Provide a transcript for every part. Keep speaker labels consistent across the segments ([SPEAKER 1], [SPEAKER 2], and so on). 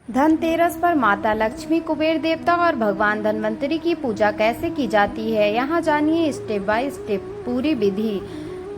[SPEAKER 1] धनतेरस पर माता लक्ष्मी, कुबेर देवता और भगवान धन्वंतरी की पूजा कैसे की जाती है, यहाँ जानिए स्टेप बाय स्टेप पूरी विधि।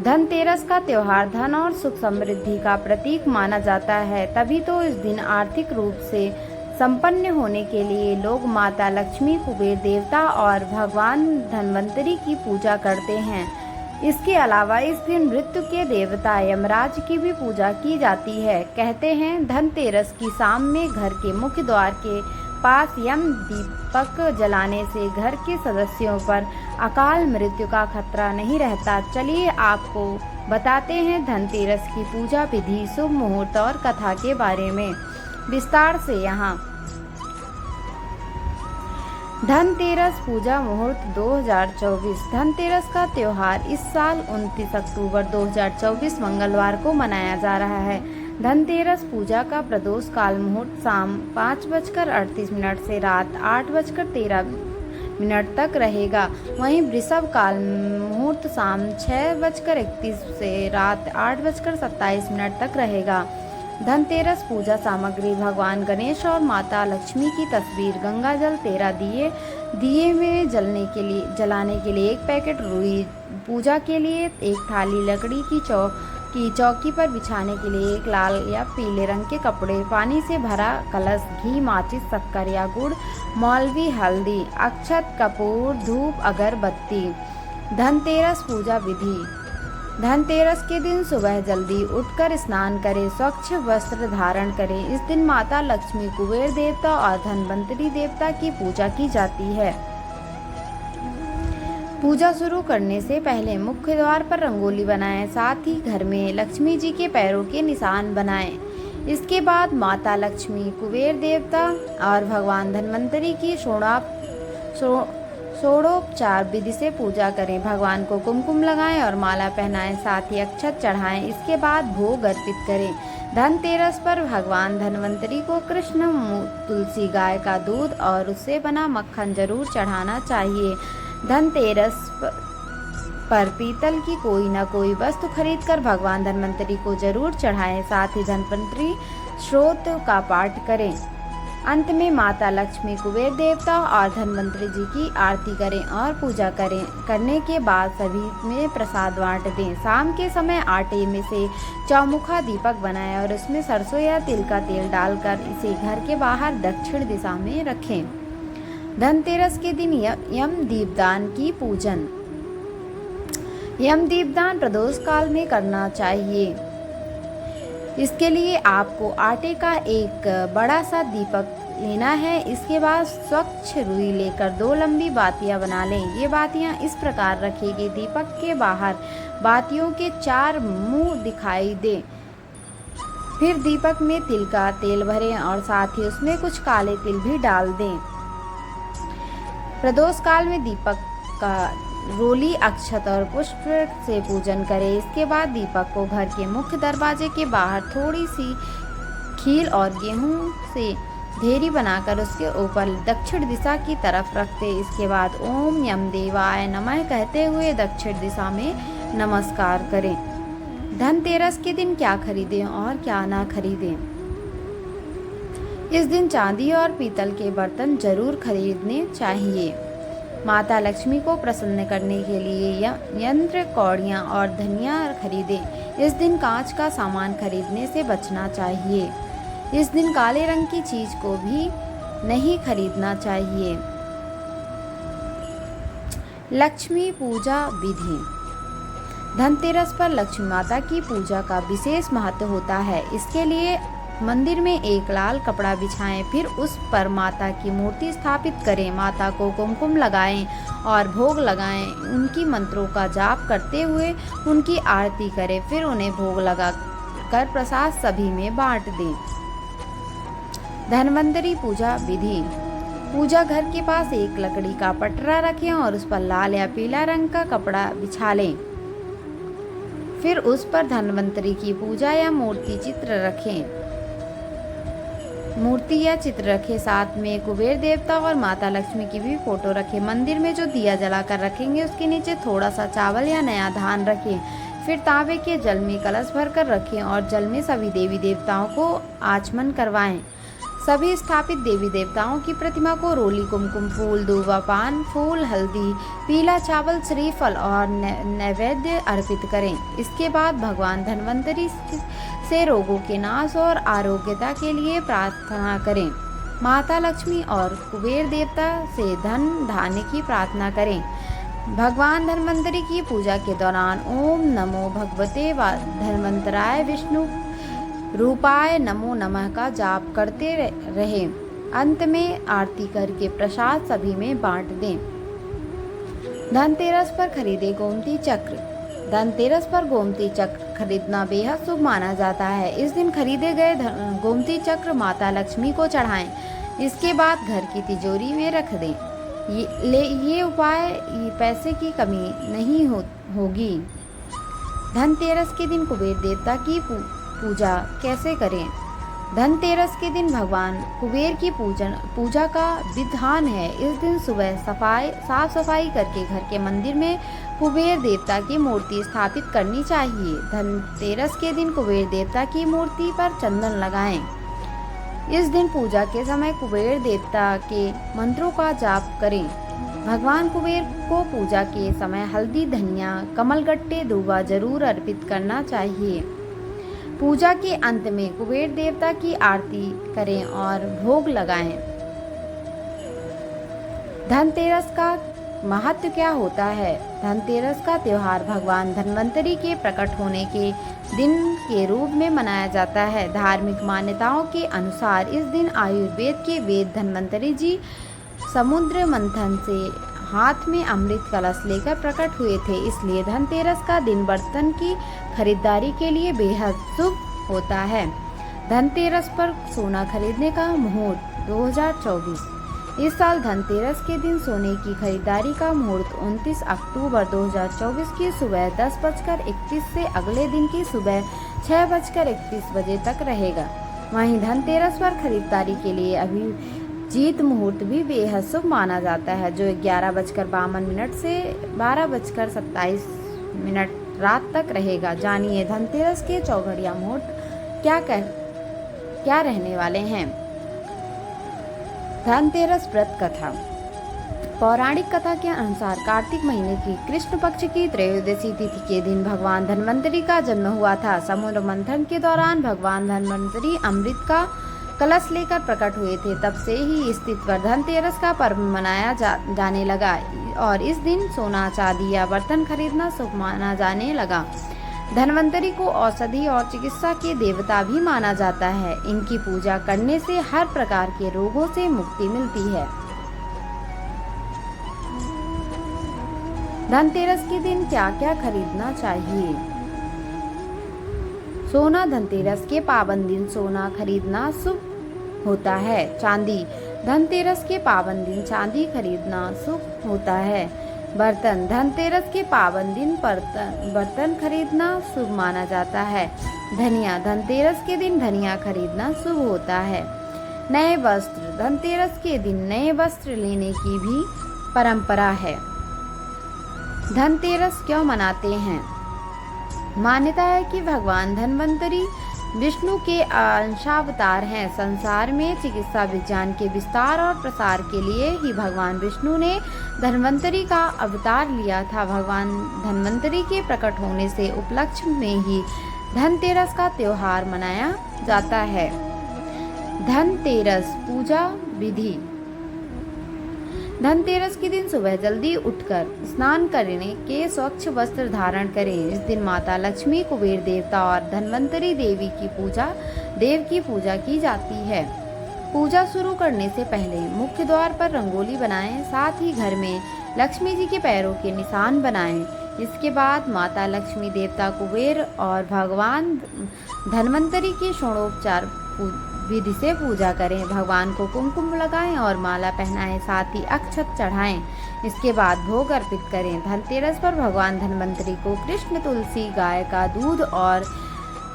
[SPEAKER 1] धनतेरस का त्योहार धन और सुख समृद्धि का प्रतीक माना जाता है, तभी तो इस दिन आर्थिक रूप से संपन्न होने के लिए लोग माता लक्ष्मी, कुबेर देवता और भगवान धन्वंतरी की पूजा करते हैं। इसके अलावा इस दिन मृत्यु के देवता यमराज की भी पूजा की जाती है। कहते हैं धनतेरस की शाम में घर के मुख्य द्वार के पास यम दीपक जलाने से घर के सदस्यों पर अकाल मृत्यु का खतरा नहीं रहता। चलिए आपको बताते हैं धनतेरस की पूजा विधि, शुभ मुहूर्त और कथा के बारे में विस्तार से। यहाँ धनतेरस पूजा मुहूर्त 2024। धनतेरस का त्योहार इस साल 29 अक्टूबर 2024 मंगलवार को मनाया जा रहा है। धनतेरस पूजा का प्रदोष काल मुहूर्त शाम 5:38 से रात 8:13 तक रहेगा। वहीं वृषभ काल मुहूर्त शाम 6:31 से रात 8:27 तक रहेगा। धनतेरस पूजा सामग्री भगवान गणेश और माता लक्ष्मी की तस्वीर, गंगा जल 13 दिए में जलाने के लिए 1 पैकेट रुई, पूजा के लिए 1 थाली लकड़ी की चौकी पर बिछाने के लिए 1 लाल या पीले रंग के कपड़े, पानी से भरा कलश, घी, माचिस, शक्कर या गुड़, मौलवी हल्दी, अक्षत, कपूर, धूप, अगरबत्ती। धनतेरस पूजा विधि। धनतेरस के दिन सुबह जल्दी उठकर स्नान करें, स्वच्छ वस्त्र धारण करें। इस दिन माता लक्ष्मी, कुबेर देवता और धन्वंतरी देवता की पूजा की जाती है। पूजा शुरू करने से पहले मुख्य द्वार पर रंगोली बनाएं, साथ ही घर में लक्ष्मी जी के पैरों के निशान बनाएं। इसके बाद माता लक्ष्मी, कुबेर देवता और भगवान धन्वंतरी की षोडोपचार विधि से पूजा करें। भगवान को कुमकुम लगाएं और माला पहनाएं, साथ ही अक्षत चढ़ाएं। इसके बाद भोग अर्पित करें। धनतेरस पर भगवान धन्वंतरी को कृष्ण तुलसी गाय का दूध और उससे बना मक्खन जरूर चढ़ाना चाहिए। धनतेरस पर पीतल की कोई न कोई वस्तु खरीदकर भगवान धन्वंतरी को जरूर चढ़ाएं, साथ ही धन्वंतरी स्तोत्र का पाठ करें। अंत में माता लक्ष्मी, कुबेर देवता और धन्वंतरी जी की आरती करें और पूजा करने के बाद सभी में प्रसाद बांट दें। शाम के समय आटे में से चौमुखा दीपक बनाएं और उसमें सरसों या तिल का तेल डालकर इसे घर के बाहर दक्षिण दिशा में रखें। धनतेरस के दिन यम दीपदान की पूजन। यम दीपदान प्रदोष काल में करना चाहिए। इसके लिए आपको आटे का एक बड़ा सा दीपक लेना है। इसके बाद स्वच्छ रुई लेकर 2 लंबी बातियां बना लें। ये बातियां इस प्रकार रखेगी, दीपक के बाहर बातियों के 4 मुंह दिखाई दे। फिर दीपक में तिल का तेल भरें और साथ ही उसमें कुछ काले तिल भी डाल दें। प्रदोष काल में दीपक का रोली, अक्षत और पुष्प से पूजन करें। इसके बाद दीपक को घर के मुख्य दरवाजे के बाहर थोड़ी सी खील और गेहूं से ढेरी बनाकर उसके ऊपर दक्षिण दिशा की तरफ रख दें। इसके बाद ओम यम देवाय नमः कहते हुए दक्षिण दिशा में नमस्कार करें। धनतेरस के दिन क्या खरीदें और क्या ना खरीदें। इस दिन चांदी और पीतल के बर्तन जरूर खरीदने चाहिए। माता लक्ष्मी को प्रसन्न करने के लिए यंत्र, कौड़ियाँ और धनिया खरीदें। इस दिन कांच का सामान खरीदने से बचना चाहिए। इस दिन काले रंग की चीज को भी नहीं खरीदना चाहिए। लक्ष्मी पूजा विधि। धनतेरस पर लक्ष्मी माता की पूजा का विशेष महत्व होता है। इसके लिए मंदिर में एक लाल कपड़ा बिछाएं, फिर उस पर माता की मूर्ति स्थापित करें। माता को कुमकुम लगाएं और भोग लगाएं। उनकी मंत्रों का जाप करते हुए उनकी आरती करें, फिर उन्हें भोग लगाकर प्रसाद सभी में बांट दें। धन्वंतरी पूजा विधि। पूजा घर के पास एक लकड़ी का पटरा रखें और उस पर लाल या पीला रंग का कपड़ा बिछा लें। फिर उस पर धन्वंतरी की पूजा या मूर्ति या चित्र रखें। साथ में कुबेर देवता और माता लक्ष्मी की भी फोटो रखें। मंदिर में जो दिया जलाकर रखेंगे उसके नीचे थोड़ा सा चावल या नया धान रखें। फिर तांबे के जल में कलश भरकर रखें और जल में सभी देवी देवताओं को आचमन करवाएं। सभी स्थापित देवी देवताओं की प्रतिमा को रोली, कुमकुम फूल, दूबा, पान फूल, हल्दी, पीला चावल, श्रीफल और नैवेद्य अर्पित करें। इसके बाद भगवान धन्वंतरी से रोगों के नाश और आरोग्यता के लिए प्रार्थना करें। माता लक्ष्मी और कुबेर देवता से धन धान्य की प्रार्थना करें। भगवान धन्वंतरी की पूजा के दौरान ओम नमो भगवते धन्वंतराय विष्णु रूपाय नमो नमः का जाप करते रहें। अंत में आरती करके प्रसाद सभी में बांट दें। धनतेरस पर खरीदे गोमती चक्र। धनतेरस पर गोमती चक्र खरीदना बेहद शुभ माना जाता है। इस दिन खरीदे गए गोमती चक्र माता लक्ष्मी को चढ़ाएं। इसके बाद घर की तिजोरी में रख दें। ये उपाय पैसे की कमी नहीं होगी। धनतेरस के दिन कुबेर देवता की पूजा कैसे करें? धनतेरस के दिन भगवान कुबेर की पूजा का विधान है। इस दिन सुबह साफ सफाई करके घर के मंदिर में कुबेर देवता की मूर्ति स्थापित करनी चाहिए। धनतेरस के दिन कुबेर देवता की मूर्ति पर चंदन लगाएं। इस दिन पूजा के समय कुबेर देवता के मंत्रों का जाप करें। भगवान कुबेर को पूजा के समय हल्दी, धनिया, कमलगट्टे, दूबा जरूर अर्पित करना चाहिए। पूजा के अंत में कुबेर देवता की आरती करें और भोग लगाएं। धनतेरस का महत्व क्या होता है? धनतेरस का त्योहार भगवान धन्वंतरी के प्रकट होने के दिन के रूप में मनाया जाता है। धार्मिक मान्यताओं के अनुसार इस दिन आयुर्वेद के वेद धन्वंतरी जी समुद्र मंथन से हाथ में अमृत कलश लेकर प्रकट हुए थे। इसलिए धनतेरस का दिन बर्तन की खरीदारी के लिए बेहद शुभ होता है। धनतेरस पर सोना खरीदने का मुहूर्त 2024। इस साल धनतेरस के दिन सोने की खरीदारी का मुहूर्त 29 अक्टूबर 2024 की सुबह 10:31 से अगले दिन की सुबह 6:31 बजे तक रहेगा। वहीं धनतेरस पर खरीदारी के लिए अभिजीत मुहूर्त भी बेहद शुभ माना जाता है, जो 11:52 से 12:27 रात तक रहेगा। जानिए धनतेरस के चौघड़िया मुहूर्त क्या रहने वाले हैं। धनतेरस व्रत कथा। पौराणिक कथा के अनुसार कार्तिक महीने की कृष्ण पक्ष की त्रयोदशी तिथि के दिन भगवान धन्वंतरी का जन्म हुआ था। समुद्र मंथन के दौरान भगवान धन्वंतरी अमृत का कलश लेकर प्रकट हुए थे। तब से ही इस तिथि पर धनतेरस का पर्व मनाया जाने लगा और इस दिन सोना, चांदी या बर्तन खरीदना शुभ माना जाने लगा। धन्वंतरी को औषधि और चिकित्सा के देवता भी माना जाता है। इनकी पूजा करने से हर प्रकार के रोगों से मुक्ति मिलती है। धनतेरस के दिन क्या क्या खरीदना चाहिए? सोना। धनतेरस के पावन दिन सोना खरीदना शुभ होता है। चांदी। धनतेरस के पावन दिन चांदी खरीदना शुभ होता है। बर्तन। धनतेरस के पावन दिन बर्तन खरीदना शुभ माना जाता है। धनिया। धनतेरस के दिन धनिया खरीदना शुभ होता है। नए वस्त्र। धनतेरस के दिन नए वस्त्र लेने की भी परंपरा है। धनतेरस क्यों मनाते हैं? मान्यता है कि भगवान धन्वंतरी विष्णु के अंशावतार हैं। संसार में चिकित्सा विज्ञान के विस्तार और प्रसार के लिए ही भगवान विष्णु ने धन्वंतरी का अवतार लिया था। भगवान धन्वंतरी के प्रकट होने से उपलक्ष्य में ही धनतेरस का त्योहार मनाया जाता है। धनतेरस पूजा विधि। धनतेरस के दिन सुबह जल्दी उठकर स्नान करने के स्वच्छ वस्त्र धारण करें। इस दिन माता लक्ष्मी, कुबेर देवता और धन्वंतरी देव की पूजा की जाती है। पूजा शुरू करने से पहले मुख्य द्वार पर रंगोली बनाएं। साथ ही घर में लक्ष्मी जी के पैरों के निशान बनाएं। इसके बाद माता लक्ष्मी, देवता कुबेर और भगवान धन्वंतरी की षोडोपचार विधि से पूजा करें। भगवान को कुमकुम लगाएं और माला पहनाएं, साथ ही अक्षत चढ़ाएं। इसके बाद भोग अर्पित करें। धनतेरस पर भगवान धन्वंतरी को कृष्ण, तुलसी, गाय का दूध और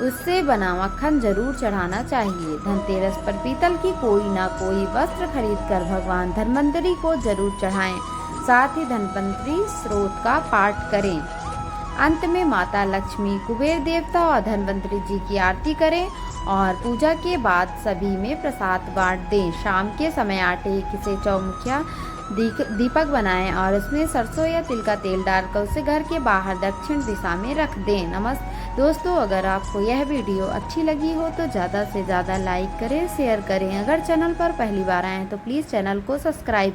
[SPEAKER 1] उससे बना मक्खन जरूर चढ़ाना चाहिए। धनतेरस पर पीतल की कोई ना कोई वस्त्र खरीदकर भगवान धन्वंतरी को जरूर चढ़ाएं। साथ ही धन्वंतरी स्त्रोत का पाठ करें। अंत में माता लक्ष्मी, कुबेर देवता और धन्वंतरी जी की आरती करें और पूजा के बाद सभी में प्रसाद बांट दें। शाम के समय आटे से चौमुखिया दीपक बनाएं और उसमें सरसों या तिल का तेल डालकर उसे घर के बाहर दक्षिण दिशा में रख दें। दोस्तों, अगर आपको यह वीडियो अच्छी लगी हो तो ज़्यादा से ज़्यादा लाइक करें, शेयर करें। अगर चैनल पर पहली बार आए हैं तो प्लीज़ चैनल को सब्सक्राइब